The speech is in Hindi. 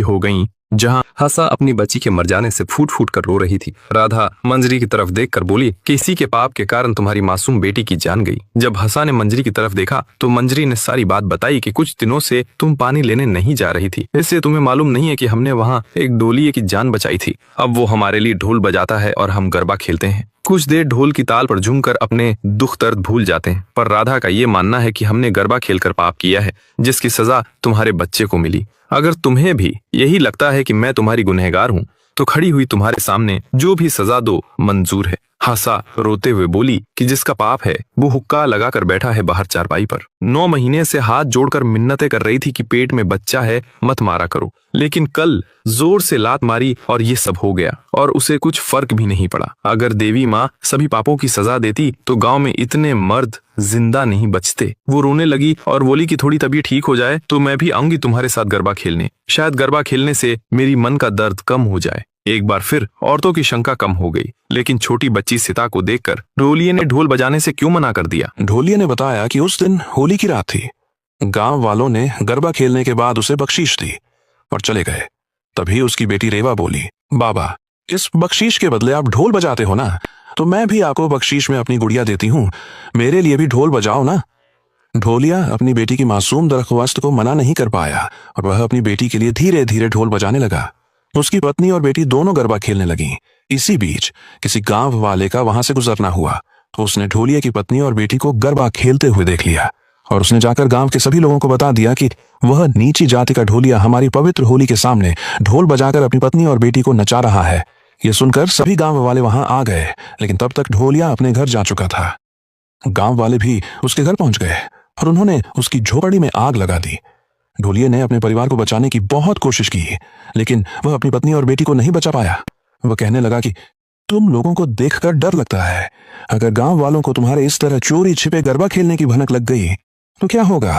हो गईं, जहां हंसा अपनी बच्ची के मर जाने से फूट फूट कर रो रही थी। राधा मंजरी की तरफ देखकर बोली कि इसी के पाप के कारण तुम्हारी मासूम बेटी की जान गई। जब हंसा ने मंजरी की तरफ देखा तो मंजरी ने सारी बात बताई कि कुछ दिनों से तुम पानी लेने नहीं जा रही थी, इससे तुम्हें मालूम नहीं है कि हमने वहाँ एक डोलिये की जान बचाई थी। अब वो हमारे लिए ढोल बजाता है और हम गरबा खेलते हैं। कुछ देर ढोल की ताल पर झूमकर अपने दुख दर्द भूल जाते हैं, पर राधा का ये मानना है कि हमने गरबा खेलकर पाप किया है, जिसकी सजा तुम्हारे बच्चे को मिली। अगर तुम्हें भी यही लगता है कि मैं तुम्हारी गुनहगार हूँ, तो खड़ी हुई तुम्हारे सामने जो भी सजा दो मंजूर है। हंसा रोते हुए बोली कि जिसका पाप है वो हुक्का लगाकर बैठा है बाहर चारपाई पर। 9 महीने से हाथ जोड़कर मिन्नतें कर रही थी कि पेट में बच्चा है, मत मारा करो, लेकिन कल जोर से लात मारी और ये सब हो गया और उसे कुछ फर्क भी नहीं पड़ा। अगर देवी माँ सभी पापों की सजा देती तो गांव में इतने मर्द जिंदा नहीं बचते। वो रोने लगी और बोली कि थोड़ी तबीयत ठीक हो जाए तो मैं भी आऊंगी तुम्हारे साथ गरबा खेलने। शायद गरबा खेलने से मेरी मन का दर्द कम हो जाए। एक बार फिर औरतों की शंका कम हो गई, लेकिन छोटी बच्ची सीता को देखकर ढोलिये ने ढोल बजाने से क्यों मना कर दिया। ढोलिये ने बताया कि उस दिन होली की रात थी। गांव वालों ने गरबा खेलने के बाद उसे बख्शीश दी और चले गए। तभी उसकी बेटी रेवा बोली, बाबा, इस बख्शीश के बदले आप ढोल बजाते हो ना, तो मैं भी आपको बख्शीश में अपनी गुड़िया देती हूँ, मेरे लिए भी ढोल बजाओ ना। ढोलिया अपनी बेटी की मासूम दरख्वास्त को मना नहीं कर पाया और वह अपनी बेटी के लिए धीरे धीरे ढोल बजाने लगा। उसकी पत्नी और बेटी दोनों गरबा खेलने लगीं। इसी बीच किसी गांव वाले का वहां से गुजरना हुआ तो उसने ढोलिया की पत्नी और बेटी को गरबा खेलते हुए देख लिया और उसने जाकर गांव के सभी लोगों को बता दिया कि वह नीची जाति का ढोलिया हमारी पवित्र होली के सामने ढोल बजाकर अपनी पत्नी और बेटी को नचा रहा है। ये सुनकर सभी गांव वाले वहां आ गए, लेकिन तब तक ढोलिया अपने घर जा चुका था। गांव वाले भी उसके घर पहुंच गए और उन्होंने उसकी झोपड़ी में आग लगा दी। ढोलिये ने अपने परिवार को बचाने की बहुत कोशिश की, लेकिन वह अपनी पत्नी और बेटी को नहीं बचा पाया। वह कहने लगा कि तुम लोगों को देखकर डर लगता है। अगर गांव वालों को तुम्हारे इस तरह चोरी छिपे गरबा खेलने की भनक लग गई तो क्या होगा।